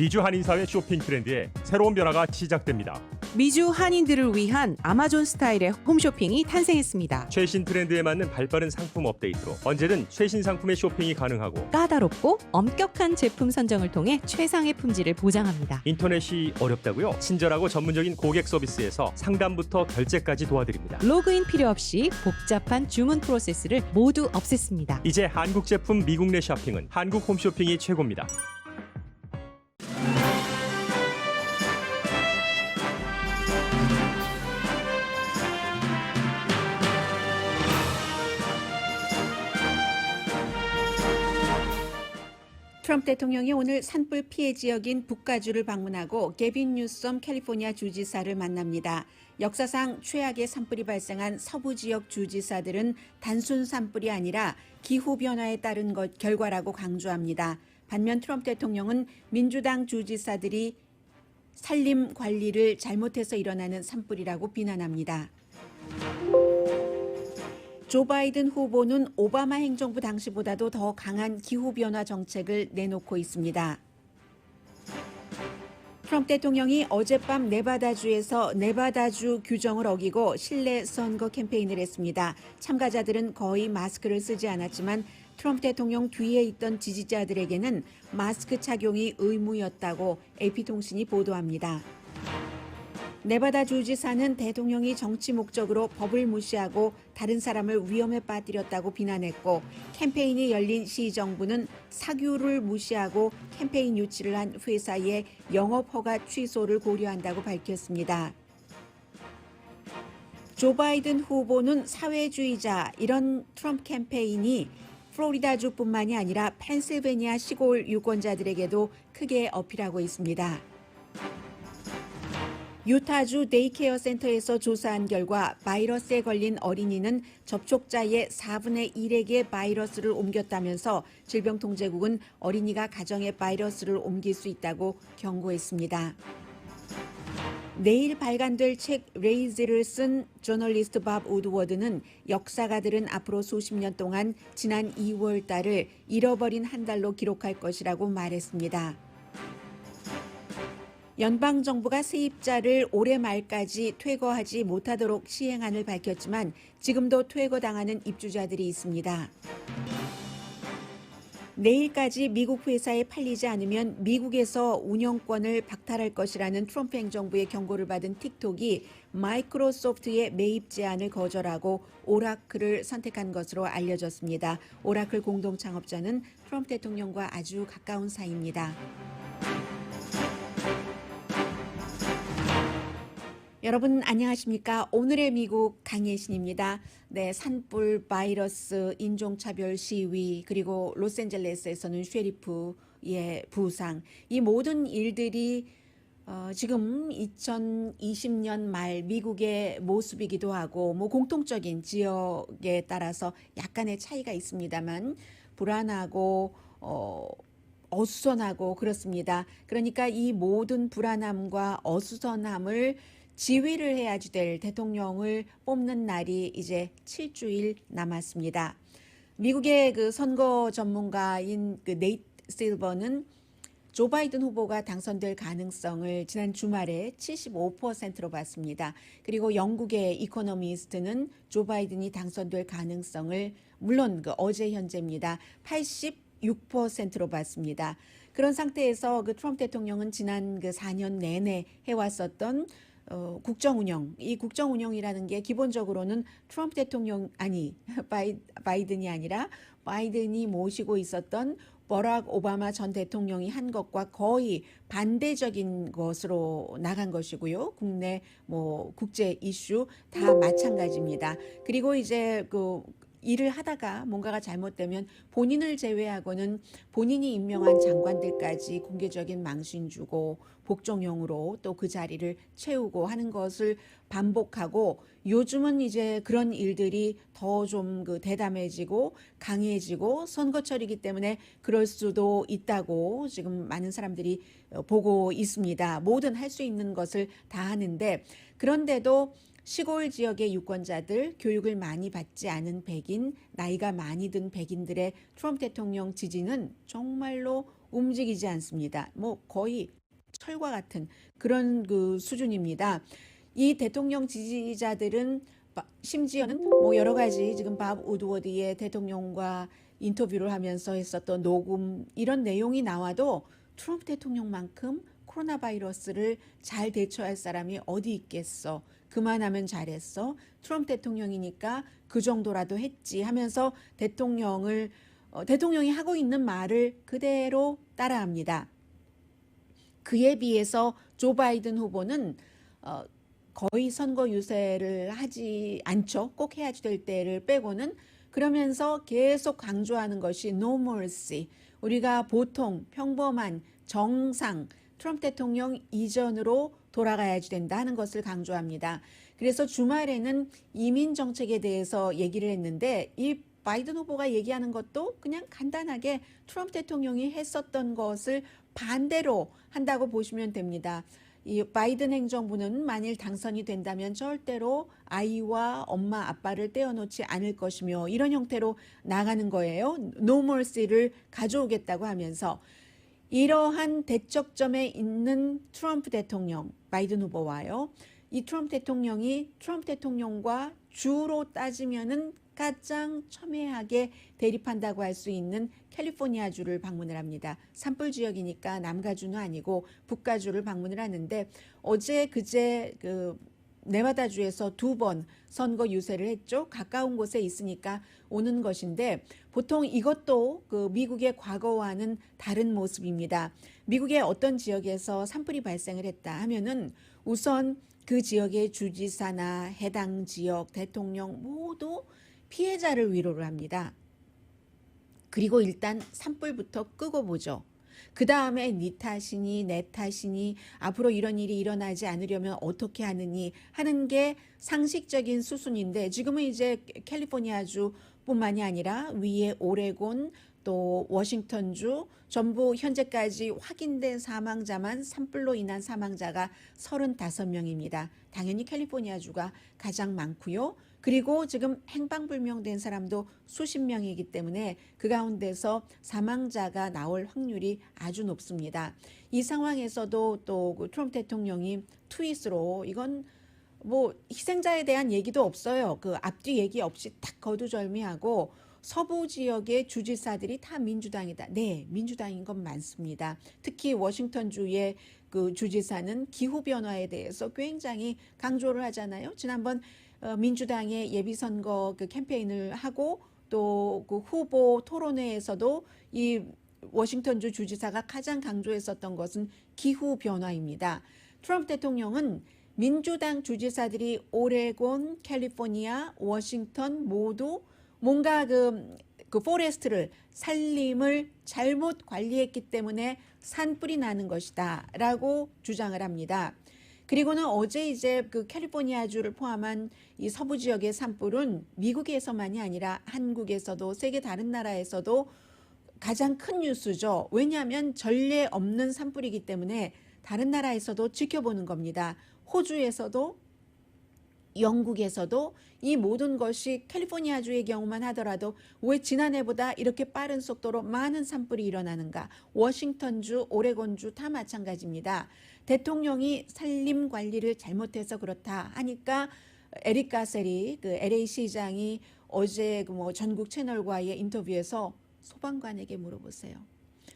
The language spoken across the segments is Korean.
미주 한인사회 쇼핑 트렌드에 새로운 변화가 시작됩니다. 미주 한인들을 위한 아마존 스타일의 홈쇼핑이 탄생했습니다. 최신 트렌드에 맞는 발빠른 상품 업데이트로 언제든 최신 상품의 쇼핑이 가능하고 까다롭고 엄격한 제품 선정을 통해 최상의 품질을 보장합니다. 인터넷이 어렵다고요? 친절하고 전문적인 고객 서비스에서 상담부터 결제까지 도와드립니다. 로그인 필요 없이 복잡한 주문 프로세스를 모두 없앴습니다. 이제 한국 제품 미국 내 쇼핑은 한국 홈쇼핑이 최고입니다. 트럼프 대통령이 오늘 산불 피해 지역인 북가주를 방문하고 게빈 뉴섬 캘리포니아 주지사를 만납니다. 역사상 최악의 산불이 발생한 서부 지역 주지사들은 단순 산불이 아니라 기후변화에 따른 결과라고 강조합니다. 반면 트럼프 대통령은 민주당 주지사들이 산림 관리를 잘못해서 일어나는 산불이라고 비난합니다. 조 바이든 후보는 오바마 행정부 당시보다도 더 강한 기후변화 정책을 내놓고 있습니다. 트럼프 대통령이 어젯밤 네바다주에서 네바다주 규정을 어기고 실내 선거 캠페인을 했습니다. 참가자들은 거의 마스크를 쓰지 않았지만 트럼프 대통령 뒤에 있던 지지자들에게는 마스크 착용이 의무였다고 AP통신이 보도합니다. 네바다 주지사는 대통령이 정치 목적으로 법을 무시하고 다른 사람을 위험에 빠뜨렸다고 비난했고 캠페인이 열린 시정부는 사규를 무시하고 캠페인 유치를 한 회사의 영업허가 취소를 고려한다고 밝혔습니다. 조 바이든 후보는 사회주의자 이런 트럼프 캠페인이 플로리다주뿐만이 아니라 펜실베니아 시골 유권자들에게도 크게 어필하고 있습니다. 유타주 데이케어 센터에서 조사한 결과 바이러스에 걸린 어린이는 접촉자의 4분의 1에게 바이러스를 옮겼다면서 질병통제국은 어린이가 가정에 바이러스를 옮길 수 있다고 경고했습니다. 내일 발간될 책 레이즈를 쓴 저널리스트 밥 우드워드는 역사가들은 앞으로 수십 년 동안 지난 2월 달을 잃어버린 한 달로 기록할 것이라고 말했습니다. 연방정부가 세입자를 올해 말까지 퇴거하지 못하도록 시행안을 밝혔지만 지금도 퇴거당하는 입주자들이 있습니다. 내일까지 미국 회사에 팔리지 않으면 미국에서 운영권을 박탈할 것이라는 트럼프 행정부의 경고를 받은 틱톡이 마이크로소프트의 매입 제안을 거절하고 오라클을 선택한 것으로 알려졌습니다. 오라클 공동 창업자는 트럼프 대통령과 아주 가까운 사이입니다. 여러분 안녕하십니까? 오늘의 미국 강예신입니다. 네, 산불, 바이러스, 인종차별 시위, 그리고 로스앤젤레스에서는 쉐리프의 부상, 이 모든 일들이 지금 2020년 말 미국의 모습이기도 하고 공통적인 지역에 따라서 약간의 차이가 있습니다만 불안하고 어수선하고 그렇습니다. 그러니까 이 모든 불안함과 어수선함을 지휘를 해야지 될 대통령을 뽑는 날이 이제 7주일 남았습니다. 미국의 그 선거 전문가인 그 네이트 실버는 조 바이든 후보가 당선될 가능성을 지난 주말에 75%로 봤습니다. 그리고 영국의 이코노미스트는 조 바이든이 당선될 가능성을 물론 그 어제 현재입니다. 86%로 봤습니다. 그런 상태에서 그 트럼프 대통령은 지난 그 4년 내내 해왔었던 국정운영, 이 국정운영이라는 게 기본적으로는 트럼프 대통령 바이든이 아니라 바이든이 모시고 있었던 버락 오바마 전 대통령이 한 것과 거의 반대적인 것으로 나간 것이고요. 국내 국제 이슈 다 마찬가지입니다. 그리고 이제 일을 하다가 뭔가가 잘못되면 본인을 제외하고는 본인이 임명한 장관들까지 공개적인 망신 주고 복종용으로 또 그 자리를 채우고 하는 것을 반복하고 요즘은 이제 그런 일들이 더 좀 대담해지고 강해지고 선거철이기 때문에 그럴 수도 있다고 지금 많은 사람들이 보고 있습니다. 뭐든 할 수 있는 것을 다 하는데 그런데도 시골 지역의 유권자들, 교육을 많이 받지 않은 백인, 나이가 많이 든 백인들의 트럼프 대통령 지지는 정말로 움직이지 않습니다. 뭐 거의 철과 같은 그런 그 수준입니다. 이 대통령 지지자들은 심지어는 뭐 여러 가지 지금 밥 우드워드의 대통령과 인터뷰를 하면서 했었던 녹음 이런 내용이 나와도 트럼프 대통령만큼 코로나 바이러스를 잘 대처할 사람이 어디 있겠어. 그만하면 잘했어. 트럼프 대통령이니까 그 정도라도 했지 하면서 대통령이 하고 있는 말을 그대로 따라합니다. 그에 비해서 조 바이든 후보는 거의 선거 유세를 하지 않죠. 꼭 해야 될 때를 빼고는. 그러면서 계속 강조하는 것이 no mercy. 우리가 보통 평범한 정상 트럼프 대통령 이전으로 돌아가야지 된다 하는 것을 강조합니다. 그래서 주말에는 이민 정책에 대해서 얘기를 했는데 이 바이든 후보가 얘기하는 것도 그냥 간단하게 트럼프 대통령이 했었던 것을 반대로 한다고 보시면 됩니다. 이 바이든 행정부는 만일 당선이 된다면 절대로 아이와 엄마 아빠를 떼어놓지 않을 것이며 이런 형태로 나가는 거예요. No mercy를 가져오겠다고 하면서 이러한 대척점에 있는 트럼프 대통령, 바이든 후보와요. 이 트럼프 대통령과 주로 따지면은 가장 첨예하게 대립한다고 할 수 있는 캘리포니아주를 방문을 합니다. 산불 지역이니까 남가주는 아니고 북가주를 방문을 하는데 어제 그제 그 네바다주에서 2번 선거 유세를 했죠. 가까운 곳에 있으니까 오는 것인데 보통 이것도 그 미국의 과거와는 다른 모습입니다. 미국의 어떤 지역에서 산불이 발생을 했다 하면은 우선 그 지역의 주지사나 해당 지역 대통령 모두 피해자를 위로를 합니다. 그리고 일단 산불부터 끄고 보죠. 그 다음에 네 탓이니 내 탓이니 앞으로 이런 일이 일어나지 않으려면 어떻게 하느니 하는 게 상식적인 수순인데 지금은 이제 캘리포니아주 뿐만이 아니라 위에 오레곤 또 워싱턴주 전부 현재까지 확인된 사망자만 산불로 인한 사망자가 35명입니다. 당연히 캘리포니아주가 가장 많고요. 그리고 지금 행방불명된 사람도 수십 명이기 때문에 그 가운데서 사망자가 나올 확률이 아주 높습니다. 이 상황에서도 또 그 트럼프 대통령이 트윗으로 이건 뭐 희생자에 대한 얘기도 없어요. 그 앞뒤 얘기 없이 딱 거두절미하고 서부 지역의 주지사들이 다 민주당이다. 네, 민주당인 건 많습니다. 특히 워싱턴주의 그 주지사는 기후변화에 대해서 굉장히 강조를 하잖아요. 지난번 민주당의 예비선거 그 캠페인을 하고 또 그 후보 토론회에서도 이 워싱턴주 주지사가 가장 강조했었던 것은 기후변화입니다. 트럼프 대통령은 민주당 주지사들이 오레곤, 캘리포니아, 워싱턴 모두 뭔가 그 포레스트를 산림을 잘못 관리했기 때문에 산불이 나는 것이다 라고 주장을 합니다. 그리고는 어제 이제 그 캘리포니아주를 포함한 이 서부 지역의 산불은 미국에서만이 아니라 한국에서도 세계 다른 나라에서도 가장 큰 뉴스죠. 왜냐하면 전례 없는 산불이기 때문에 다른 나라에서도 지켜보는 겁니다. 호주에서도 영국에서도 이 모든 것이 캘리포니아주의 경우만 하더라도 왜 지난해보다 이렇게 빠른 속도로 많은 산불이 일어나는가? 워싱턴주, 오레곤주 다 마찬가지입니다. 대통령이 산림 관리를 잘못해서 그렇다 하니까 에릭 가셀이 그 LA 시장이 어제 그 뭐 전국 채널과의 인터뷰에서 소방관에게 물어보세요.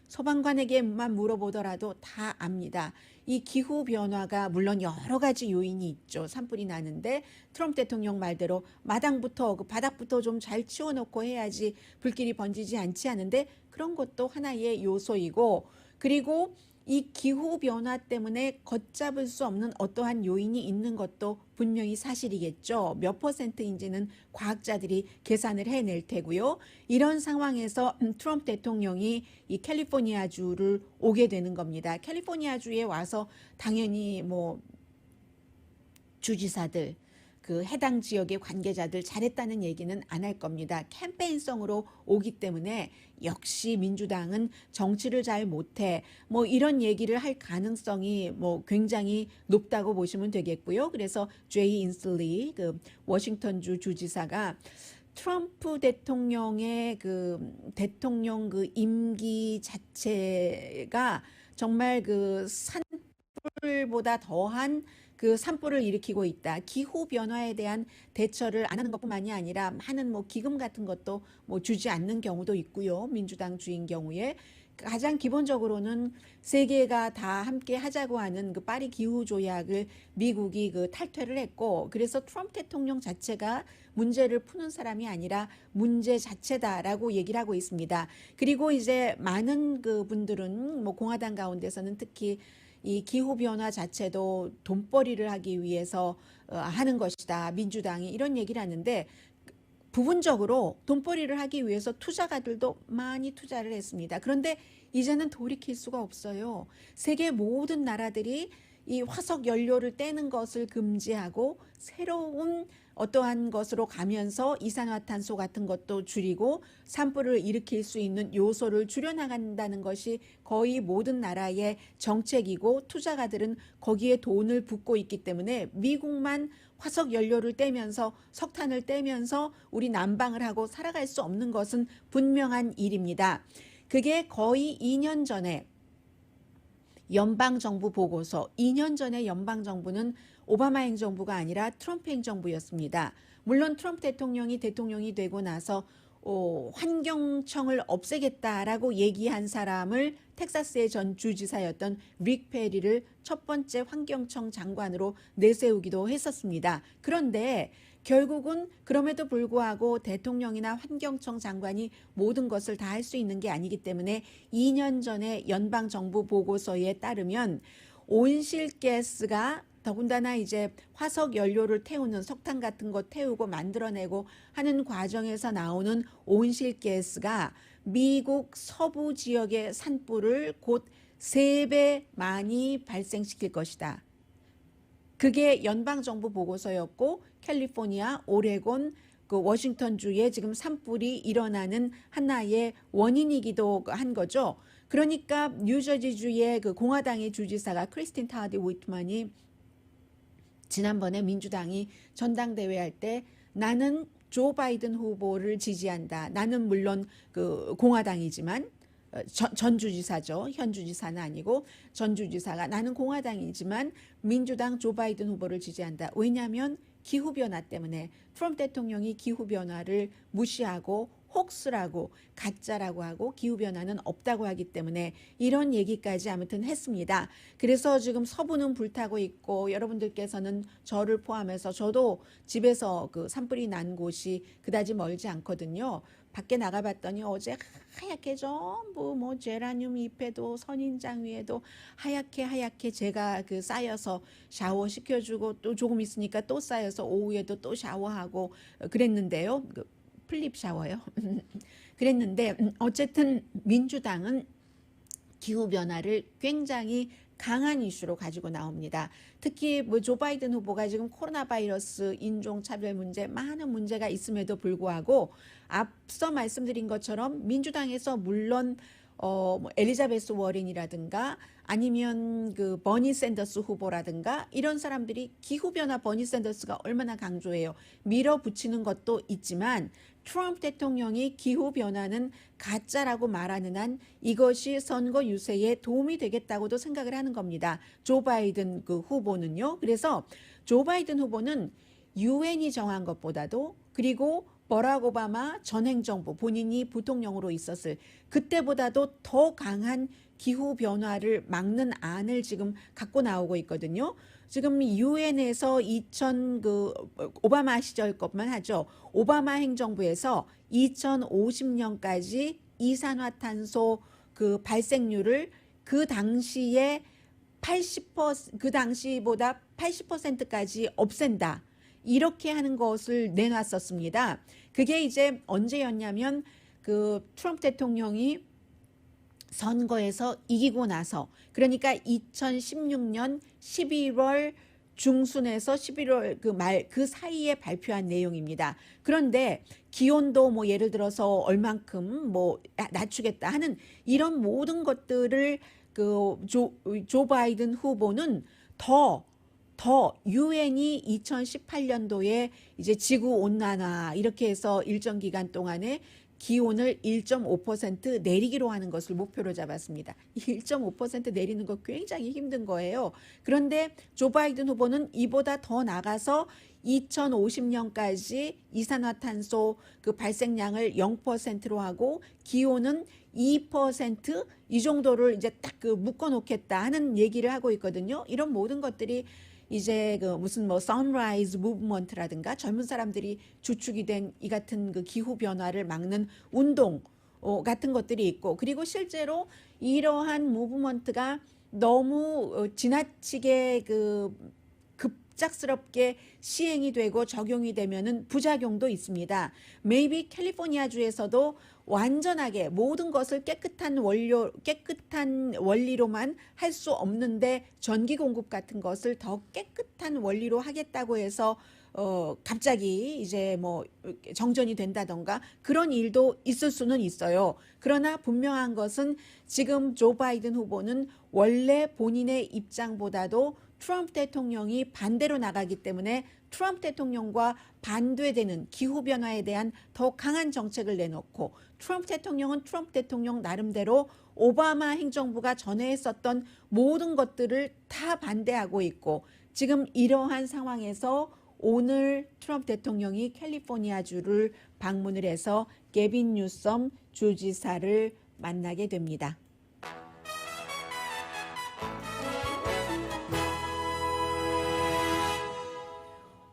소방관에게만 물어보더라도 다 압니다. 이 기후 변화가 물론 여러 가지 요인이 있죠. 산불이 나는데 트럼프 대통령 말대로 마당부터 그 바닥부터 좀 잘 치워놓고 해야지 불길이 번지지 않지 않은데 그런 것도 하나의 요소이고 그리고 이 기후 변화 때문에 걷잡을 수 없는 어떠한 요인이 있는 것도 분명히 사실이겠죠. 몇 %인지는 과학자들이 계산을 해낼 테고요. 이런 상황에서 트럼프 대통령이 이 캘리포니아주를 오게 되는 겁니다. 캘리포니아주에 와서 당연히 뭐 주지사들 그 해당 지역의 관계자들 잘했다는 얘기는 안 할 겁니다. 캠페인성으로 오기 때문에 역시 민주당은 정치를 잘 못해 뭐 이런 얘기를 할 가능성이 뭐 굉장히 높다고 보시면 되겠고요. 그래서 제이 인슬리 그 워싱턴주 주지사가 트럼프 대통령의 그 대통령 그 임기 자체가 정말 그 산불보다 더한 그 산불을 일으키고 있다. 기후 변화에 대한 대처를 안 하는 것뿐만이 아니라 많은 뭐 기금 같은 것도 뭐 주지 않는 경우도 있고요. 민주당 주인 경우에 가장 기본적으로는 세계가 다 함께 하자고 하는 그 파리 기후 조약을 미국이 그 탈퇴를 했고, 그래서 트럼프 대통령 자체가 문제를 푸는 사람이 아니라 문제 자체다라고 얘기를 하고 있습니다. 그리고 이제 많은 그 분들은 뭐 공화당 가운데서는 특히 이 기후 변화 자체도 돈벌이를 하기 위해서 하는 것이다. 민주당이 이런 얘기를 하는데, 부분적으로 돈벌이를 하기 위해서 투자가들도 많이 투자를 했습니다. 그런데 이제는 돌이킬 수가 없어요. 세계 모든 나라들이 이 화석 연료를 떼는 것을 금지하고 새로운 어떠한 것으로 가면서 이산화탄소 같은 것도 줄이고 산불을 일으킬 수 있는 요소를 줄여나간다는 것이 거의 모든 나라의 정책이고, 투자가들은 거기에 돈을 붓고 있기 때문에 미국만 화석 연료를 떼면서 석탄을 떼면서 우리 난방을 하고 살아갈 수 없는 것은 분명한 일입니다. 그게 거의 2년 전에 연방정부 보고서, 2년 전에 연방정부는 오바마 행정부가 아니라 트럼프 행정부였습니다. 물론 트럼프 대통령이 되고 나서 환경청을 없애겠다라고 얘기한 사람을 텍사스의 전 주지사였던 릭 페리를 첫 번째 환경청 장관으로 내세우기도 했었습니다. 그런데 결국은 그럼에도 불구하고 대통령이나 환경청 장관이 모든 것을 다 할 수 있는 게 아니기 때문에 2년 전에 연방정부 보고서에 따르면 온실가스가 더군다나 이제 화석 연료를 태우는 석탄 같은 거 태우고 만들어내고 하는 과정에서 나오는 온실가스가 미국 서부 지역의 산불을 곧 3배 많이 발생시킬 것이다. 그게 연방정부 보고서였고, 캘리포니아, 오레곤, 그 워싱턴주에 지금 산불이 일어나는 하나의 원인이기도 한 거죠. 그러니까 뉴저지주의 그 공화당의 주지사가 크리스틴 타디 위트만이 지난번에 민주당이 전당대회 할 때 나는 조 바이든 후보를 지지한다. 나는 물론 그 공화당이지만 전 주지사죠. 현 주지사는 아니고 전 주지사가 나는 공화당이지만 민주당 조 바이든 후보를 지지한다. 왜냐하면 기후변화 때문에 트럼프 대통령이 기후변화를 무시하고 혹스라고 가짜라고 하고 기후변화는 없다고 하기 때문에 이런 얘기까지 아무튼 했습니다. 그래서 지금 서부는 불타고 있고, 여러분들께서는 저를 포함해서 저도 집에서 그 산불이 난 곳이 그다지 멀지 않거든요. 밖에 나가봤더니 어제 하얗게 전부 뭐 제라늄 잎에도 선인장 위에도 하얗게 제가 그 쌓여서 샤워 시켜주고 또 조금 있으니까 또 쌓여서 오후에도 또 샤워하고 그랬는데요. 그 플립 샤워요. 그랬는데 어쨌든 민주당은 기후변화를 굉장히 강한 이슈로 가지고 나옵니다. 특히 뭐 조 바이든 후보가 지금 코로나 바이러스, 인종차별 문제, 많은 문제가 있음에도 불구하고 앞서 말씀드린 것처럼 민주당에서 물론 뭐 엘리자베스 워렌이라든가 아니면 그 버니 샌더스 후보라든가 이런 사람들이 기후변화 버니 샌더스가 얼마나 강조해요. 밀어붙이는 것도 있지만 트럼프 대통령이 기후변화는 가짜라고 말하는 한 이것이 선거 유세에 도움이 되겠다고도 생각을 하는 겁니다. 조 바이든 그 후보는요. 그래서 조 바이든 후보는 유엔이 정한 것보다도, 그리고 버락 오바마 전 행정부 본인이 부통령으로 있었을 그때보다도 더 강한 기후변화를 막는 안을 지금 갖고 나오고 있거든요. 지금 유엔에서 오바마 시절 것만 하죠. 오바마 행정부에서 2050년까지 이산화탄소 그 발생률을 그 당시에 그 당시보다 80%까지 없앤다. 이렇게 하는 것을 내놨었습니다. 그게 이제 언제였냐면 그 트럼프 대통령이 선거에서 이기고 나서, 그러니까 2016년 11월 중순에서 11월 그 사이에 발표한 내용입니다. 그런데 기온도 뭐 예를 들어서 얼만큼 뭐 낮추겠다 하는 이런 모든 것들을 그 조 바이든 후보는 더 더 유엔이 2018년도에 이제 지구 온난화 이렇게 해서 일정 기간 동안에 기온을 1.5% 내리기로 하는 것을 목표로 잡았습니다. 이 1.5% 내리는 거 굉장히 힘든 거예요. 그런데 조 바이든 후보는 이보다 더 나가서 2050년까지 이산화탄소 그 발생량을 0%로 하고 기온은 2%이 정도를 이제 딱 그 묶어 놓겠다 하는 얘기를 하고 있거든요. 이런 모든 것들이 이제 그 무슨 뭐 선라이즈 무브먼트라든가 젊은 사람들이 주축이 된 이 같은 그 기후 변화를 막는 운동 같은 것들이 있고, 그리고 실제로 이러한 무브먼트가 너무 지나치게 그 급작스럽게 시행이 되고 적용이 되면은 부작용도 있습니다. Maybe 캘리포니아주에서도 완전하게 모든 것을 깨끗한 원리로만 할 수 없는데 전기 공급 같은 것을 더 깨끗한 원리로 하겠다고 해서 갑자기 이제 뭐 정전이 된다던가 그런 일도 있을 수는 있어요. 그러나 분명한 것은 지금 조 바이든 후보는 원래 본인의 입장보다도 트럼프 대통령이 반대로 나가기 때문에 트럼프 대통령과 반대되는 기후변화에 대한 더 강한 정책을 내놓고, 트럼프 대통령은 트럼프 대통령 나름대로 오바마 행정부가 전에 했었던 모든 것들을 다 반대하고 있고, 지금 이러한 상황에서 오늘 트럼프 대통령이 캘리포니아주를 방문을 해서 게빈 뉴섬 주지사를 만나게 됩니다.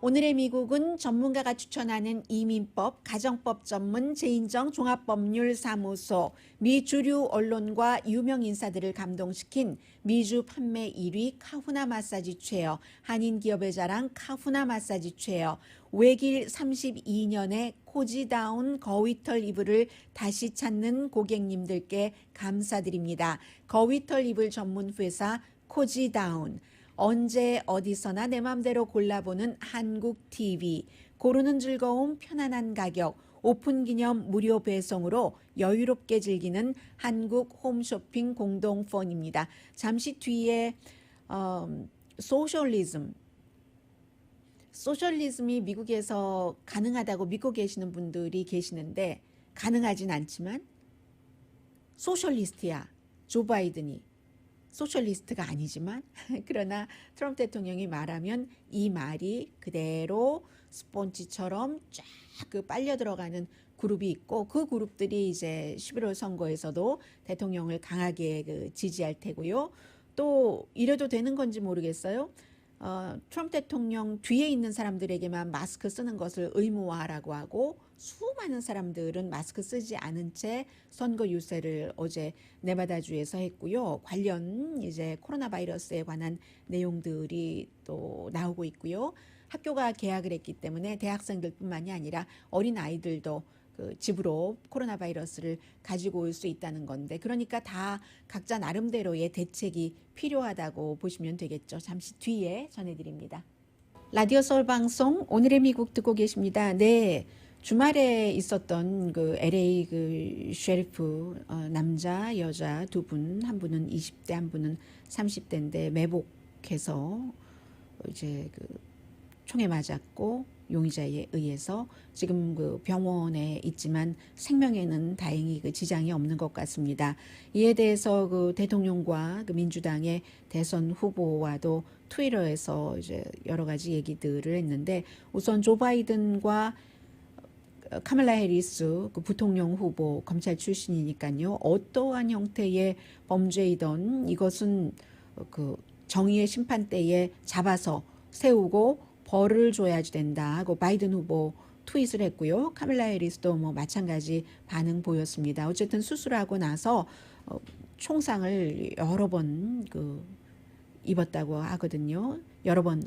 오늘의 미국은 전문가가 추천하는 이민법, 가정법 전문 재인정 종합법률사무소, 미 주류 언론과 유명 인사들을 감동시킨 미주 판매 1위 카후나 마사지 체어, 한인 기업의 자랑 카후나 마사지 체어, 외길 32년의 코지다운 거위털 이불을 다시 찾는 고객님들께 감사드립니다. 거위털 이불 전문 회사 코지다운, 언제 어디서나 내 맘대로 골라보는 한국 TV, 고르는 즐거움 편안한 가격, 오픈 기념 무료 배송으로 여유롭게 즐기는 한국 홈쇼핑 공동폰입니다. 잠시 뒤에 소셜리즘이 미국에서 가능하다고 믿고 계시는 분들이 계시는데 가능하진 않지만 소셜리스트야 조 바이든이. 소셜리스트가 아니지만 그러나 트럼프 대통령이 말하면 이 말이 그대로 스폰지처럼 쫙 그 빨려 들어가는 그룹이 있고, 그 그룹들이 이제 11월 선거에서도 대통령을 강하게 그 지지할 테고요. 또 이래도 되는 건지 모르겠어요. 트럼프 대통령 뒤에 있는 사람들에게만 마스크 쓰는 것을 의무화하라고 하고, 수많은 사람들은 마스크 쓰지 않은 채 선거 유세를 어제 네바다주에서 했고요. 관련 이제 코로나 바이러스에 관한 내용들이 또 나오고 있고요. 학교가 개학을 했기 때문에 대학생들뿐만이 아니라 어린 아이들도 그 집으로 코로나 바이러스를 가지고 올 수 있다는 건데, 그러니까 다 각자 나름대로의 대책이 필요하다고 보시면 되겠죠. 잠시 뒤에 전해드립니다. 라디오 서울 방송 오늘의 미국 듣고 계십니다. 네, 주말에 있었던 그 LA 그 셰리프 남자 여자 두 분, 한 분은 20대 한 분은 30대인데 매복해서 이제 그 총에 맞았고 용의자에 의해서 지금 그 병원에 있지만 생명에는 다행히 그 지장이 없는 것 같습니다. 이에 대해서 그 대통령과 그 민주당의 대선 후보와도 트위터에서 이제 여러 가지 얘기들을 했는데, 우선 조 바이든과 카멀라 해리스 그 부통령 후보 검찰 출신이니까요. 어떠한 형태의 범죄이든 이것은 그 정의의 심판대에 잡아서 세우고 벌을 줘야지 된다 하고 바이든 후보 트윗을 했고요. 카멀라 해리스도 뭐 마찬가지 반응 보였습니다. 어쨌든 수술하고 나서 총상을 여러 번 그 입었다고 하거든요. 여러 번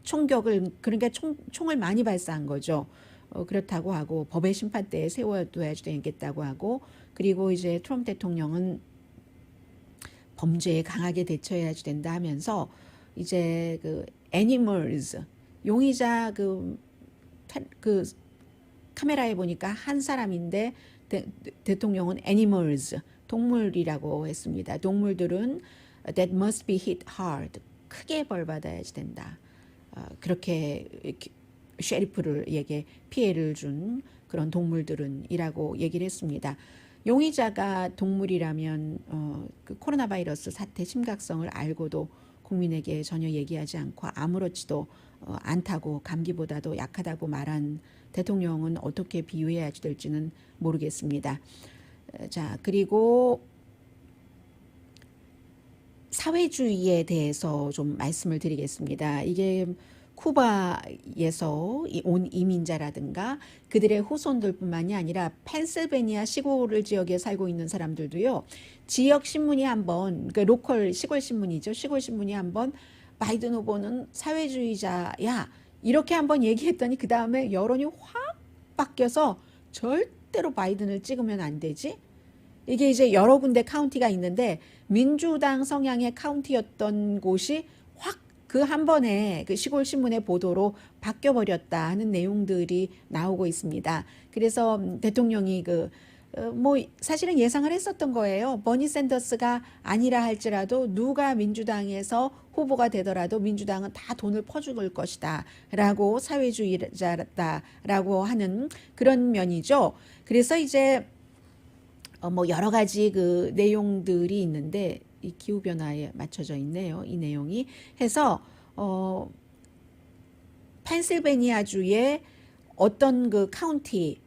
총격을, 그러니까 총을 많이 발사한 거죠. 그렇다고 하고 법의 심판대에 세워둬야지 되겠다고 하고, 그리고 이제 트럼프 대통령은 범죄에 강하게 대처해야지 된다 하면서 이제 그 애니멀즈, 용의자 그 카메라에 보니까 한 사람인데 대통령은 애니멀즈, 동물이라고 했습니다. 동물들은 that must be hit hard, 크게 벌받아야지 된다. 그렇게 셰리프를에게 피해를 준 그런 동물들은이라고 얘기를 했습니다. 용의자가 동물이라면 그 코로나 바이러스 사태 심각성을 알고도 국민에게 전혀 얘기하지 않고 아무렇지도 않다고 감기보다도 약하다고 말한 대통령은 어떻게 비유해야 될지는 모르겠습니다. 자, 그리고 사회주의에 대해서 좀 말씀을 드리겠습니다. 이게 쿠바에서 온 이민자라든가 그들의 후손들뿐만이 아니라 펜실베니아 시골 지역에 살고 있는 사람들도요. 지역 신문이 한번 그 로컬 시골 신문이죠. 시골 신문이 한번 바이든 후보는 사회주의자야 이렇게 한번 얘기했더니 그 다음에 여론이 확 바뀌어서 절대로 바이든을 찍으면 안 되지. 이게 이제 여러 군데 카운티가 있는데 민주당 성향의 카운티였던 곳이 확 그 한 번에 그 시골 신문의 보도로 바뀌어 버렸다 하는 내용들이 나오고 있습니다. 그래서 대통령이 뭐 사실은 예상을 했었던 거예요. 버니 샌더스가 아니라 할지라도 누가 민주당에서 후보가 되더라도 민주당은 다 돈을 퍼줄 것이다 라고 사회주의자다라고 하는 그런 면이죠. 그래서 이제 뭐 여러 가지 그 내용들이 있는데 이 기후 변화에 맞춰져 있네요. 이 내용이 해서 펜실베니아주의 어떤 그 카운티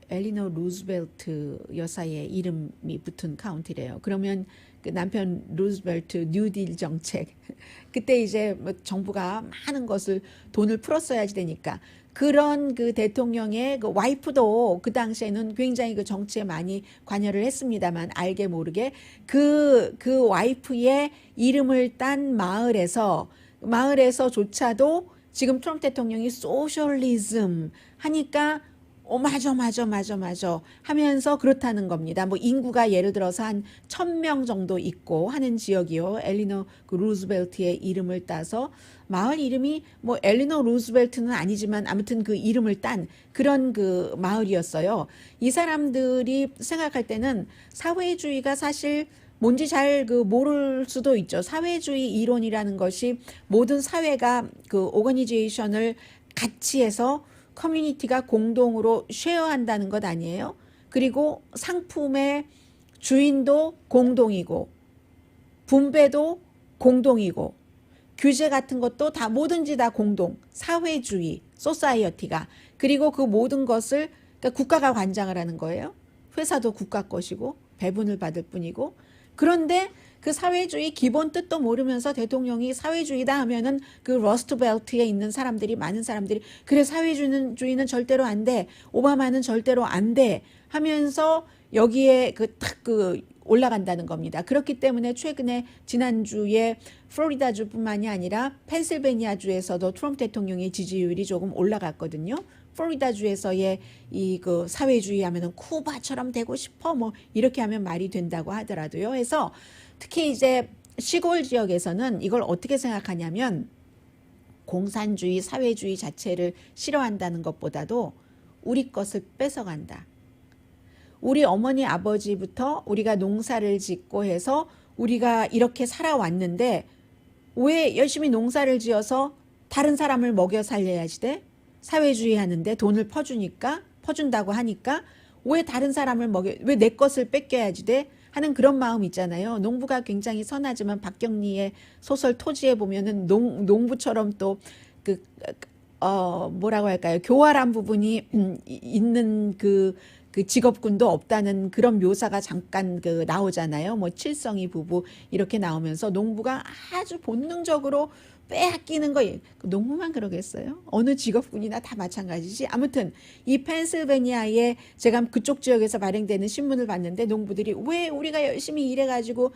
엘리노 루즈벨트 여사의 이름이 붙은 카운티래요. 그러면 그 남편 루즈벨트 뉴딜 정책 그때 이제 뭐 정부가 많은 것을 돈을 풀었어야지 되니까 그런 그 대통령의 그 와이프도 그 당시에는 굉장히 그 정치에 많이 관여를 했습니다만 알게 모르게 그 와이프의 이름을 딴 마을에서조차도 지금 트럼프 대통령이 소셜리즘 하니까 맞아 하면서 그렇다는 겁니다. 뭐 인구가 예를 들어서 한 1,000명 정도 있고 하는 지역이요. 엘리노 그 루즈벨트의 이름을 따서 마을 이름이 뭐 엘리노 루즈벨트는 아니지만 아무튼 그 이름을 딴 그런 그 마을이었어요. 이 사람들이 생각할 때는 사회주의가 사실 뭔지 잘 그 모를 수도 있죠. 사회주의 이론이라는 것이 모든 사회가 그 오거니제이션을 같이 해서 커뮤니티가 공동으로 쉐어한다는 것 아니에요? 그리고 상품의 주인도 공동이고 분배도 공동이고 규제 같은 것도 다 뭐든지 다 공동 사회주의 소사이어티가 그리고 그 모든 것을 그러니까 국가가 관장을 하는 거예요. 회사도 국가 것이고 배분을 받을 뿐이고 그런데 그 사회주의 기본 뜻도 모르면서 대통령이 사회주의다 하면은 그 러스트벨트에 있는 사람들이 많은 사람들이 그래 사회주의는 절대로 안 돼. 오바마는 절대로 안 돼. 하면서 여기에 딱 올라간다는 겁니다. 그렇기 때문에 최근에 지난주에 플로리다주뿐만이 아니라 펜실베니아주에서도 트럼프 대통령의 지지율이 조금 올라갔거든요. 플로리다주에서의 이 그 사회주의 하면은 쿠바처럼 되고 싶어 뭐 이렇게 하면 말이 된다고 하더라도요. 해서 특히 이제 시골 지역에서는 이걸 어떻게 생각하냐면 공산주의, 사회주의 자체를 싫어한다는 것보다도 우리 것을 뺏어간다. 우리 어머니 아버지부터 우리가 농사를 짓고 해서 우리가 이렇게 살아왔는데 왜 열심히 농사를 지어서 다른 사람을 먹여 살려야지 돼? 사회주의 하는데 돈을 퍼준다고 하니까 왜 다른 사람을 왜 내 것을 뺏겨야지 돼? 하는 그런 마음 있잖아요. 농부가 굉장히 선하지만 박경리의 소설 토지에 보면은 농부처럼 또 뭐라고 할까요? 교활한 부분이 있는 그 직업군도 없다는 그런 묘사가 잠깐 나오잖아요. 뭐 칠성이 부부 이렇게 나오면서 농부가 아주 본능적으로 빼앗기는 거 농부만 그러겠어요? 어느 직업군이나 다 마찬가지지. 아무튼 이 펜실베니아에 제가 그쪽 지역에서 발행되는 신문을 봤는데 농부들이 왜 우리가 열심히 일해가지고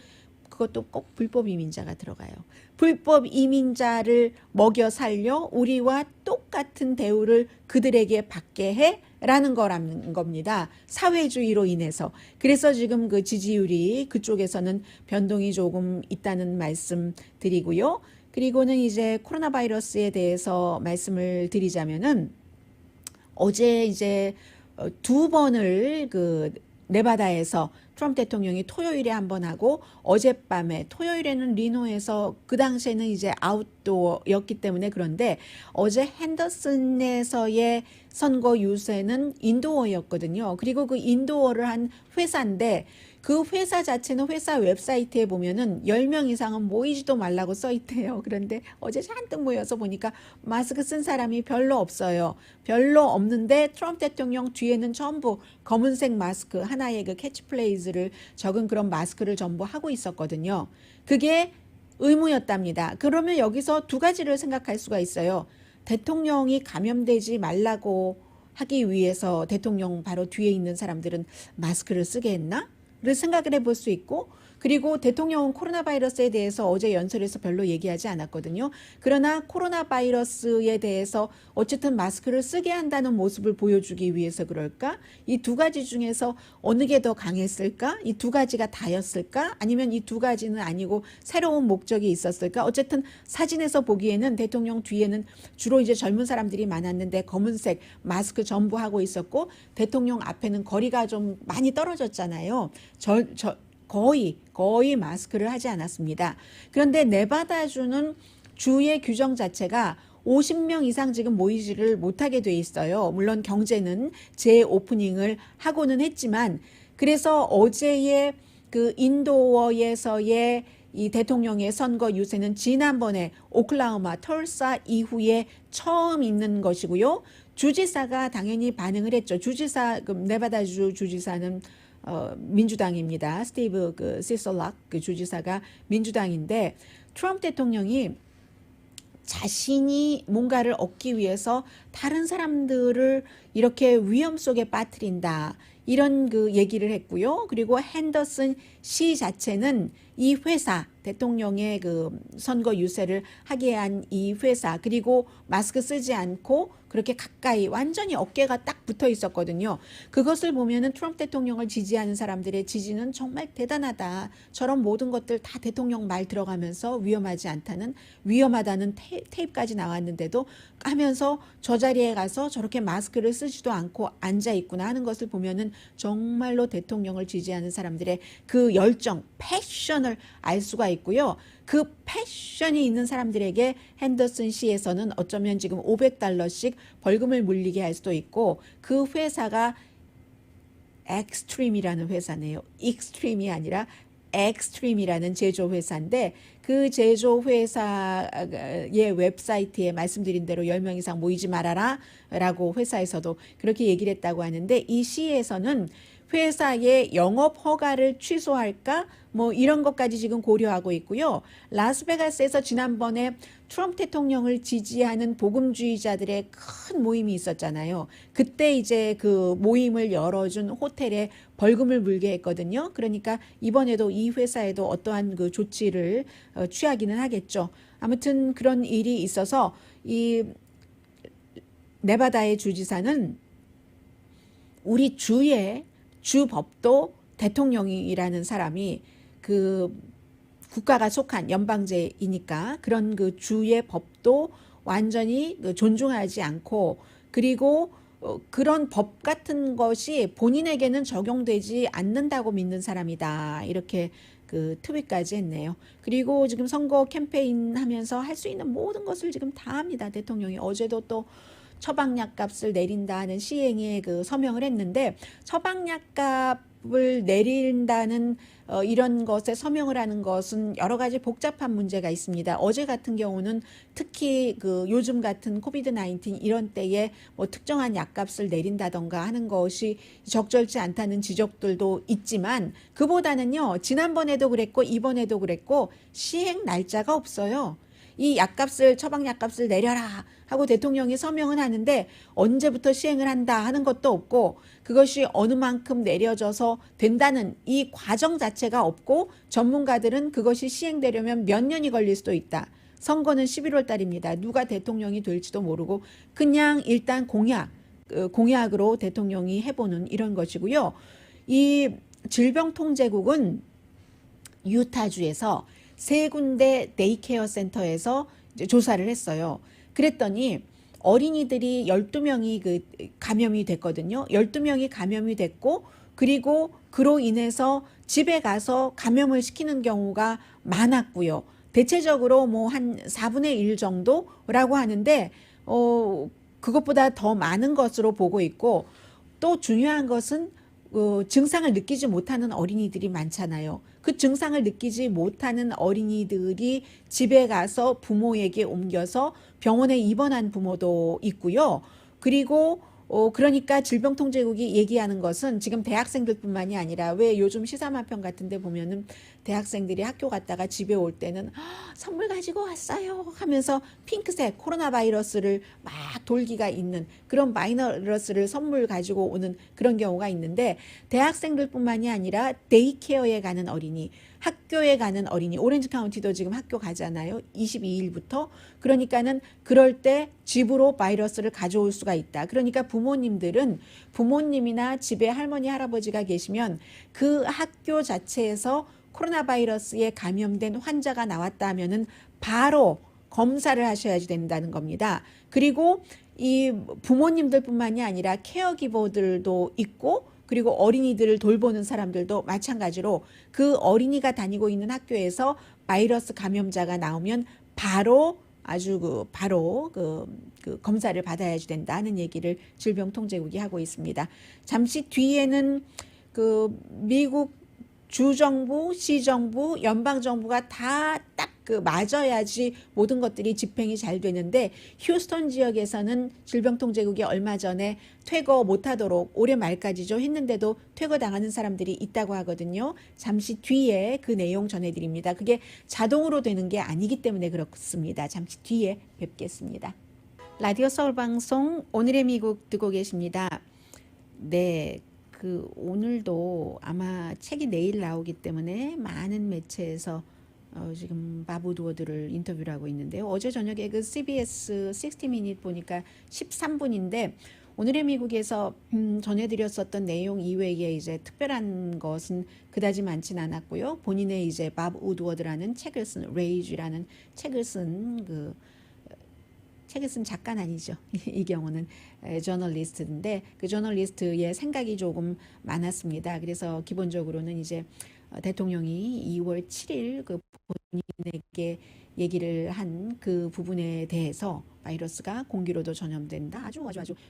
그것도 꼭 불법 이민자가 들어가요. 불법 이민자를 먹여 살려 우리와 똑같은 대우를 그들에게 받게 해? 라는 거라는 겁니다. 사회주의로 인해서. 그래서 지금 그 지지율이 그쪽에서는 변동이 조금 있다는 말씀 드리고요. 그리고는 이제 코로나 바이러스에 대해서 말씀을 드리자면은 어제 이제 2번을 네바다에서 트럼프 대통령이 토요일에 한 번 하고 어젯밤에 토요일에는 리노에서 그 당시에는 이제 아웃도어였기 때문에 그런데 어제 핸더슨에서의 선거 유세는 인도어였거든요. 그리고 그 인도어를 한 회사인데 그 회사 자체는 회사 웹사이트에 보면은 10명 이상은 모이지도 말라고 써 있대요. 그런데 어제 잔뜩 모여서 보니까 마스크 쓴 사람이 별로 없어요. 별로 없는데 트럼프 대통령 뒤에는 전부 검은색 마스크 하나의 그 캐치프레이즈를 적은 그런 마스크를 전부 하고 있었거든요. 그게 의무였답니다. 그러면 여기서 두 가지를 생각할 수가 있어요. 대통령이 감염되지 말라고 하기 위해서 대통령 바로 뒤에 있는 사람들은 마스크를 쓰게 했나? 를 생각을 해볼 수 있고, 그리고 대통령은 코로나 바이러스에 대해서 어제 연설에서 별로 얘기하지 않았거든요. 그러나 코로나 바이러스에 대해서 어쨌든 마스크를 쓰게 한다는 모습을 보여주기 위해서 그럴까? 이 두 가지 중에서 어느 게 더 강했을까? 이 두 가지가 다였을까? 아니면 이 두 가지는 아니고 새로운 목적이 있었을까? 어쨌든 사진에서 보기에는 대통령 뒤에는 주로 이제 젊은 사람들이 많았는데 검은색 마스크 전부 하고 있었고, 대통령 앞에는 거리가 좀 많이 떨어졌잖아요. 거의 마스크를 하지 않았습니다. 그런데 네바다주는 주의 규정 자체가 50명 이상 지금 모이지를 못하게 돼 있어요. 물론 경제는 재오프닝을 하고는 했지만, 그래서 어제의 그 인도어에서의 이 대통령의 선거 유세는 지난번에 오클라호마 털사 이후에 처음 있는 것이고요. 주지사가 당연히 반응을 했죠. 네바다주 주지사는 민주당입니다. 스티브 시설락 그 주지사가 민주당인데, 트럼프 대통령이 자신이 뭔가를 얻기 위해서 다른 사람들을 이렇게 위험 속에 빠뜨린다, 이런 그 얘기를 했고요. 그리고 핸더슨 시 자체는 이 회사, 대통령의 그 선거 유세를 하게 한 이 회사, 그리고 마스크 쓰지 않고 그렇게 가까이 완전히 어깨가 딱 붙어 있었거든요. 그것을 보면은 트럼프 대통령을 지지하는 사람들의 지지는 정말 대단하다. 저런 모든 것들 다 대통령 말 들어가면서 위험하다는 테이프까지 나왔는데도 까면서 저 자리에 가서 저렇게 마스크를 쓰지도 않고 앉아 있구나 하는 것을 보면은 정말로 대통령을 지지하는 사람들의 그 열정, 패션을 알 수가 있고요. 그 패션이 있는 사람들에게 핸더슨 시에서는 어쩌면 지금 $500씩 벌금을 물리게 할 수도 있고, 그 회사가 엑스트림이라는 회사네요. 익스트림이 아니라 엑스트림이라는 제조회사인데, 그 제조회사의 웹사이트에 말씀드린 대로 10명 이상 모이지 말아라 라고 회사에서도 그렇게 얘기를 했다고 하는데, 이 시에서는 회사의 영업 허가를 취소할까? 뭐 이런 것까지 지금 고려하고 있고요. 라스베가스에서 지난번에 트럼프 대통령을 지지하는 복음주의자들의 큰 모임이 있었잖아요. 그때 이제 그 모임을 열어준 호텔에 벌금을 물게 했거든요. 그러니까 이번에도 이 회사에도 어떠한 그 조치를 취하기는 하겠죠. 아무튼 그런 일이 있어서 이 네바다의 주지사는 우리 주의 주법도 대통령이라는 사람이 그 국가가 속한 연방제이니까 그런 그 주의 법도 완전히 존중하지 않고, 그리고 그런 법 같은 것이 본인에게는 적용되지 않는다고 믿는 사람이다, 이렇게 그 트윗까지 했네요. 그리고 지금 선거 캠페인 하면서 할 수 있는 모든 것을 지금 다 합니다. 대통령이 어제도 또 처방약 값을 내린다는 시행에 그 서명을 했는데, 처방약 값을 내린다는 이런 것에 서명을 하는 것은 여러 가지 복잡한 문제가 있습니다. 어제 같은 경우는 특히 그 요즘 같은 코비드-19 이런 때에 뭐 특정한 약값을 내린다던가 하는 것이 적절치 않다는 지적들도 있지만, 그보다는요, 지난번에도 그랬고 이번에도 그랬고 시행 날짜가 없어요. 이 약값을, 처방약값을 내려라 하고 대통령이 서명은 하는데 언제부터 시행을 한다 하는 것도 없고, 그것이 어느 만큼 내려져서 된다는 이 과정 자체가 없고, 전문가들은 그것이 시행되려면 몇 년이 걸릴 수도 있다. 선거는 11월 달입니다. 누가 대통령이 될지도 모르고 그냥 일단 공약으로 대통령이 해보는 이런 것이고요. 이 질병통제국은 유타주에서 3군데 데이케어 센터에서 이제 조사를 했어요. 그랬더니 어린이들이 12명이 그 감염이 됐거든요. 12명이 감염이 됐고, 그리고 그로 인해서 집에 가서 감염을 시키는 경우가 많았고요. 대체적으로 뭐 한 4분의 1 정도라고 하는데 그것보다 더 많은 것으로 보고 있고, 또 중요한 것은 증상을 느끼지 못하는 어린이들이 많잖아요. 그 증상을 느끼지 못하는 어린이들이 집에 가서 부모에게 옮겨서 병원에 입원한 부모도 있고요. 그리고 그러니까 질병통제국이 얘기하는 것은 지금 대학생들뿐만이 아니라, 왜 요즘 시사만평 같은 데 보면은 대학생들이 학교 갔다가 집에 올 때는 선물 가지고 왔어요 하면서 핑크색 코로나 바이러스를 막 돌기가 있는 그런 바이러스를 선물 가지고 오는 그런 경우가 있는데, 대학생들뿐만이 아니라 데이케어에 가는 어린이, 학교에 가는 어린이, 오렌지 카운티도 지금 학교 가잖아요. 22일부터. 그러니까는 그럴 때 집으로 바이러스를 가져올 수가 있다. 그러니까 부모님들은, 부모님이나 집에 할머니 할아버지가 계시면 그 학교 자체에서 코로나 바이러스에 감염된 환자가 나왔다 하면은 바로 검사를 하셔야지 된다는 겁니다. 그리고 이 부모님들뿐만이 아니라 케어기버들도 있고, 그리고 어린이들을 돌보는 사람들도 마찬가지로 그 어린이가 다니고 있는 학교에서 바이러스 감염자가 나오면 바로 바로 검사를 받아야지 된다는 얘기를 질병통제국이 하고 있습니다. 잠시 뒤에는 미국 주정부, 시정부, 연방정부가 다 딱 맞아야지 모든 것들이 집행이 잘 되는데, 휴스턴 지역에서는 질병통제국이 얼마 전에 퇴거 못하도록 올해 말까지죠 했는데도 퇴거당하는 사람들이 있다고 하거든요. 잠시 뒤에 그 내용 전해드립니다. 그게 자동으로 되는 게 아니기 때문에 그렇습니다. 잠시 뒤에 뵙겠습니다. 라디오 서울 방송 오늘의 미국 듣고 계십니다. 네. 오늘도 아마 책이 내일 나오기 때문에 많은 매체에서 지금 밥 우드워드를 인터뷰를 하고 있는데요. 어제 저녁에 CBS 60미닛 보니까 13분인데, 오늘의 미국에서 전해드렸었던 내용 이외에 이제 특별한 것은 그다지 많진 않았고요. 본인의 이제 밥 우드워드라는 책을 쓴, 레이지라는 책을 쓴 작가는 아니죠. 이 경우는 저널리스트인데, 그 저널리스트의 생각이 조금 많았습니다. 그래서 기본적으로는 이제 대통령이 2월 7일 본인에게 얘기를 한 그 부분에 대해서 바이러스가 공기로도 전염된다. 아주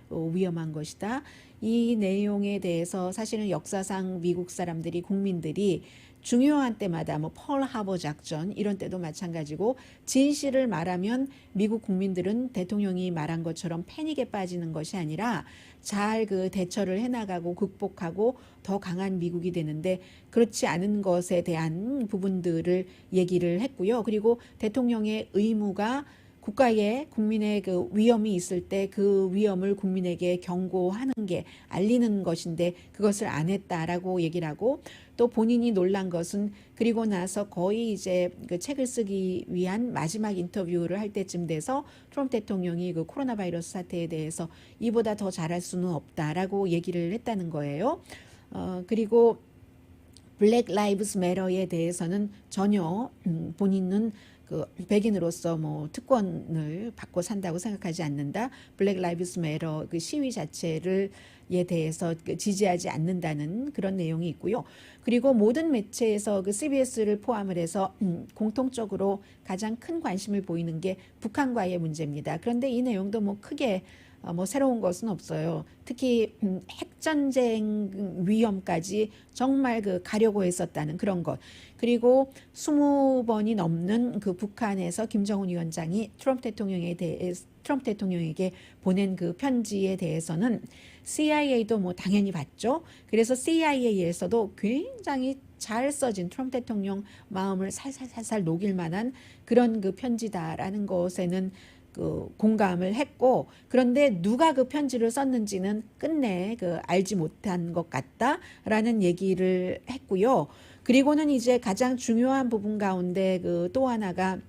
위험한 것이다. 이 내용에 대해서 사실은 역사상 미국 사람들이, 국민들이 중요한 때마다 펄 하버 작전 이런 때도 마찬가지고, 진실을 말하면 미국 국민들은 대통령이 말한 것처럼 패닉에 빠지는 것이 아니라 잘 대처를 해나가고 극복하고 더 강한 미국이 되는데, 그렇지 않은 것에 대한 부분들을 얘기를 했고요. 그리고 대통령의 의무가 국가에 국민의 위험이 있을 때 그 위험을 국민에게 경고하는 게, 알리는 것인데 그것을 안 했다라고 얘기를 하고, 또 본인이 놀란 것은 그리고 나서 거의 이제 책을 쓰기 위한 마지막 인터뷰를 할 때쯤 돼서 트럼프 대통령이 코로나 바이러스 사태에 대해서 이보다 더 잘할 수는 없다라고 얘기를 했다는 거예요. 그리고 블랙 라이브스 매터에 대해서는 전혀 본인은 백인으로서 특권을 받고 산다고 생각하지 않는다. 블랙 라이브스 매터 시위 자체를 에 대해서 지지하지 않는다는 그런 내용이 있고요. 그리고 모든 매체에서 CBS를 포함을 해서 공통적으로 가장 큰 관심을 보이는 게 북한과의 문제입니다. 그런데 이 내용도 크게 새로운 것은 없어요. 특히 핵전쟁 위험까지 정말 가려고 했었다는 그런 것. 그리고 20번이 넘는 북한에서 김정은 위원장이 트럼프 대통령에게 보낸 편지에 대해서는 CIA도 당연히 봤죠. 그래서 CIA에서도 굉장히 잘 써진, 트럼프 대통령 마음을 살살살살 녹일 만한 그런 편지다라는 것에는 공감을 했고, 그런데 누가 편지를 썼는지는 끝내 알지 못한 것 같다라는 얘기를 했고요. 그리고는 이제 가장 중요한 부분 가운데 또 하나가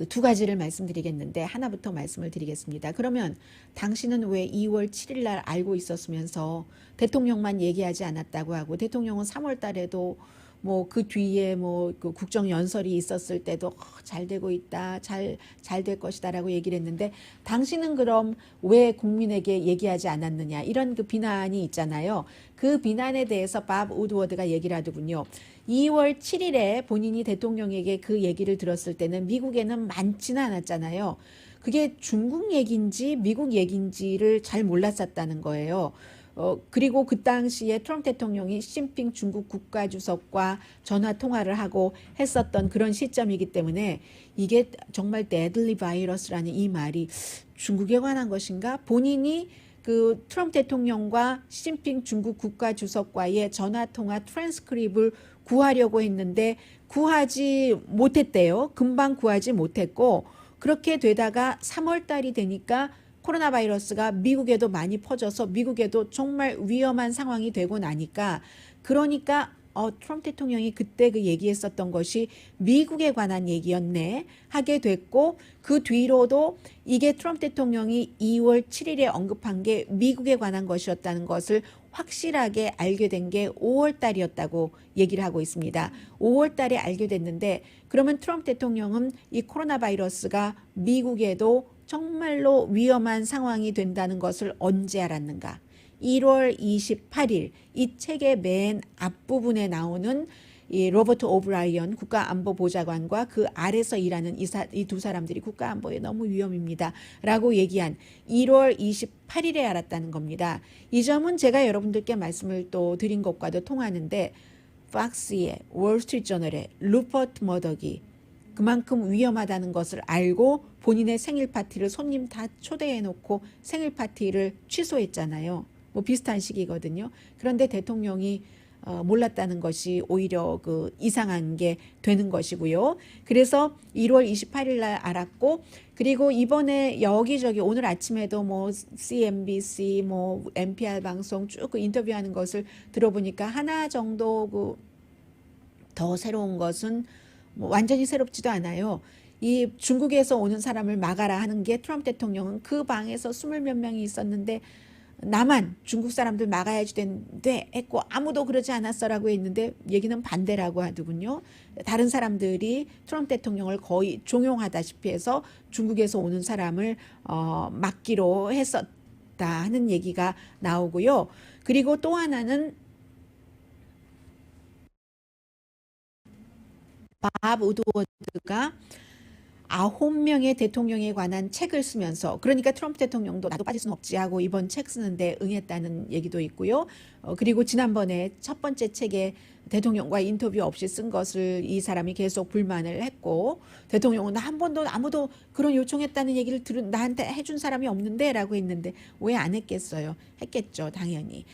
두 가지를 말씀드리겠는데, 하나부터 말씀을 드리겠습니다. 그러면 당신은 왜 2월 7일 날 알고 있었으면서 대통령만 얘기하지 않았다고 하고, 대통령은 3월 달에도 뭐 그 뒤에 뭐 그 국정 연설이 있었을 때도 잘 되고 있다, 잘 될 것이다라고 얘기를 했는데 당신은 그럼 왜 국민에게 얘기하지 않았느냐 이런 그 비난이 있잖아요. 그 비난에 대해서 밥 우드워드가 얘기를 하더군요. 2월 7일에 본인이 대통령에게 그 얘기를 들었을 때는 미국에는 많지는 않았잖아요. 그게 중국 얘기인지 미국 얘기인지를 잘 몰랐었다는 거예요. 그리고 그 당시에 트럼프 대통령이 시진핑 중국 국가주석과 전화 통화를 하고 했었던 그런 시점이기 때문에 이게 정말 데들리 바이러스라는 이 말이 중국에 관한 것인가? 본인이 그 트럼프 대통령과 시진핑 중국 국가주석과의 전화 통화 트랜스크립을 구하려고 했는데 구하지 못했대요. 금방 구하지 못했고 그렇게 되다가 3월 달이 되니까 코로나 바이러스가 미국에도 많이 퍼져서 미국에도 정말 위험한 상황이 되고 나니까 그러니까 트럼프 대통령이 그때 그 얘기했었던 것이 미국에 관한 얘기였네 하게 됐고 그 뒤로도 이게 트럼프 대통령이 2월 7일에 언급한 게 미국에 관한 것이었다는 것을 확실하게 알게 된 게 5월 달이었다고 얘기를 하고 있습니다. 5월 달에 알게 됐는데 그러면 트럼프 대통령은 이 코로나 바이러스가 미국에도 정말로 위험한 상황이 된다는 것을 언제 알았는가? 1월 28일 이 책의 맨 앞부분에 나오는 이 로버트 오브라이언 국가안보보좌관과 그 아래서 일하는 이 두 사람들이 국가안보에 너무 위험입니다 라고 얘기한 1월 28일에 알았다는 겁니다. 이 점은 제가 여러분들께 말씀을 또 드린 것과도 통하는데 팍스의 월스트리트저널의 루퍼트 머덕이 그만큼 위험하다는 것을 알고 본인의 생일 파티를 손님 다 초대해 놓고 생일 파티를 취소했잖아요. 뭐 비슷한 시기거든요. 그런데 대통령이 몰랐다는 것이 오히려 그 이상한 게 되는 것이고요. 그래서 1월 28일 날 알았고 그리고 이번에 여기저기 오늘 아침에도 뭐 CNBC 뭐 NPR 방송 쭉 그 인터뷰하는 것을 들어보니까 하나 정도 그 더 새로운 것은 뭐 완전히 새롭지도 않아요. 이 중국에서 오는 사람을 막아라 하는 게 트럼프 대통령은 그 방에서 20몇 명이 있었는데 나만 중국 사람들 막아야지 되는데 했고 아무도 그러지 않았어라고 했는데 얘기는 반대라고 하더군요. 다른 사람들이 트럼프 대통령을 거의 종용하다시피 해서 중국에서 오는 사람을 막기로 했었다 하는 얘기가 나오고요. 그리고 또 하나는 밥 우드워드가 9명의 대통령에 관한 책을 쓰면서 그러니까 트럼프 대통령도 나도 빠질 수는 없지 하고 이번 책 쓰는데 응했다는 얘기도 있고요. 그리고 지난번에 첫 번째 책에 대통령과 인터뷰 없이 쓴 것을 이 사람이 계속 불만을 했고 대통령은 나 한 번도 아무도 그런 요청했다는 얘기를 나한테 해준 사람이 없는데 라고 했는데 왜 안 했겠어요? 했겠죠 당연히.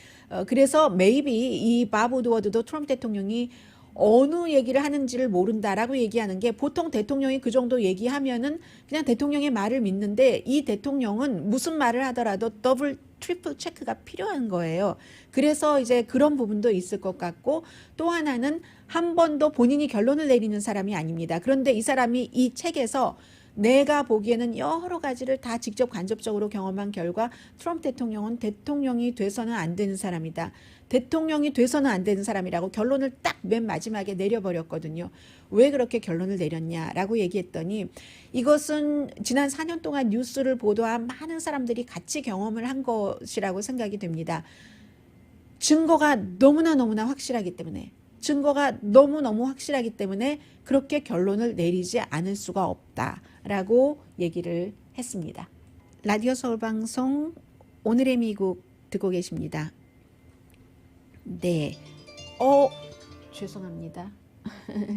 그래서 maybe 이 밥 우드워드도 트럼프 대통령이 어느 얘기를 하는지를 모른다라고 얘기하는 게 보통 대통령이 그 정도 얘기하면은 그냥 대통령의 말을 믿는데 이 대통령은 무슨 말을 하더라도 더블 트리플 체크가 필요한 거예요. 그래서 이제 그런 부분도 있을 것 같고 또 하나는 한 번도 본인이 결론을 내리는 사람이 아닙니다. 그런데 이 사람이 이 책에서 내가 보기에는 여러 가지를 다 직접 간접적으로 경험한 결과 트럼프 대통령은 대통령이 돼서는 안 되는 사람이다. 대통령이 돼서는 안 되는 사람이라고 결론을 딱 맨 마지막에 내려버렸거든요. 왜 그렇게 결론을 내렸냐라고 얘기했더니 이것은 지난 4년 동안 뉴스를 보도한 많은 사람들이 같이 경험을 한 것이라고 생각이 됩니다. 증거가 너무나 확실하기 때문에 증거가 너무너무 확실하기 때문에 그렇게 결론을 내리지 않을 수가 없다라고 얘기를 했습니다. 라디오 서울방송 오늘의 미국 듣고 계십니다. 네. 죄송합니다.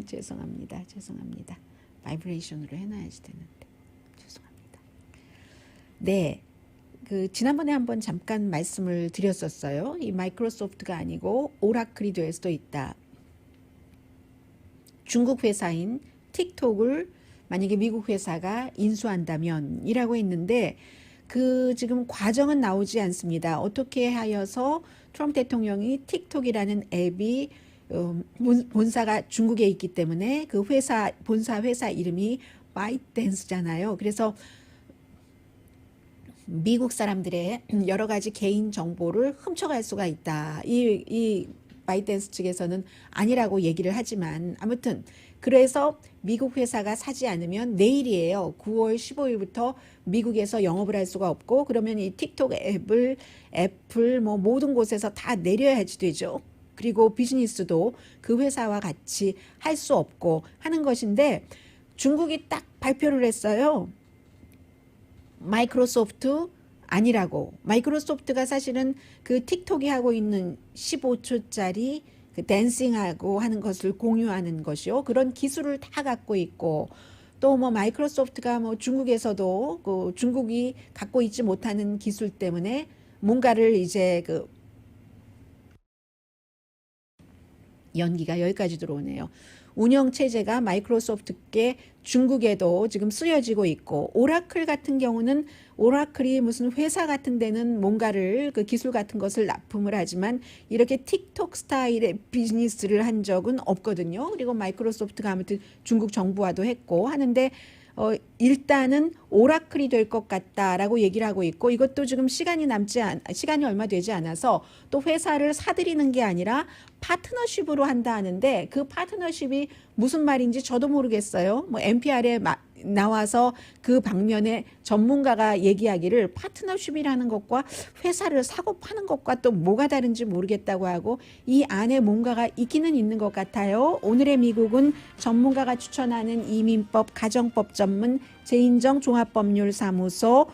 죄송합니다. 바이브레이션으로 해놔야지 되는데. 죄송합니다. 네. 그 지난번에 한번 잠깐 말씀을 드렸었어요. 이 마이크로소프트가 아니고 오라클이 될 수도 있다. 중국 회사인 틱톡을 만약에 미국 회사가 인수한다면 이라고 했는데 그 지금 과정은 나오지 않습니다. 어떻게 하여서 트럼프 대통령이 틱톡이라는 앱이 본사가 중국에 있기 때문에 그 본사 회사 이름이 바이트댄스잖아요. 그래서 미국 사람들의 여러 가지 개인 정보를 훔쳐갈 수가 있다. 이 바이트댄스 측에서는 아니라고 얘기를 하지만 아무튼 그래서 미국 회사가 사지 않으면 내일이에요. 9월 15일부터 미국에서 영업을 할 수가 없고 그러면 이 틱톡 앱을 애플 뭐 모든 곳에서 다 내려야지 되죠. 그리고 비즈니스도 그 회사와 같이 할 수 없고 하는 것인데 중국이 딱 발표를 했어요. 마이크로소프트 아니라고. 마이크로소프트가 사실은 그 틱톡이 하고 있는 15초짜리 그 댄싱하고 하는 것을 공유하는 것이요. 그런 기술을 다 갖고 있고 또 뭐 마이크로소프트가 뭐 중국에서도 그 중국이 갖고 있지 못하는 기술 때문에 뭔가를 이제 그 연기가 여기까지 들어오네요. 운영 체제가 마이크로소프트께 중국에도 지금 쓰여지고 있고 오라클 같은 경우는 오라클이 무슨 회사 같은 데는 뭔가를 그 기술 같은 것을 납품을 하지만 이렇게 틱톡 스타일의 비즈니스를 한 적은 없거든요. 그리고 마이크로소프트가 아무튼 중국 정부와도 했고 하는데 일단은 오라클이 될 것 같다라고 얘기를 하고 있고 이것도 지금 시간이 얼마 되지 않아서 또 회사를 사들이는 게 아니라 파트너십으로 한다 하는데 그 파트너십이 무슨 말인지 저도 모르겠어요. 뭐 NPR에 나와서 그 방면에 전문가가 얘기하기를 파트너십이라는 것과 회사를 사고 파는 것과 또 뭐가 다른지 모르겠다고 하고 이 안에 뭔가가 있기는 있는 것 같아요. 오늘의 미국은 전문가가 추천하는 이민법 가정법 전문 제인정 종합법률사무소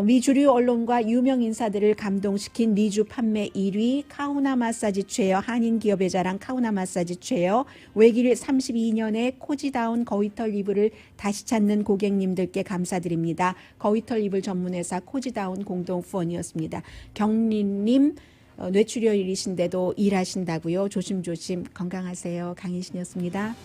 미주류 언론과 유명 인사들을 감동시킨 미주 판매 1위 카우나 마사지 체어 한인 기업의 자랑 카우나 마사지 체어 외길 32년의 코지다운 거위털 이불을 다시 찾는 고객님들께 감사드립니다. 거위털 이불 전문회사 코지다운 공동 후원이었습니다. 경리님 뇌출혈일이신데도 일하신다고요. 조심조심 건강하세요. 강희신이었습니다.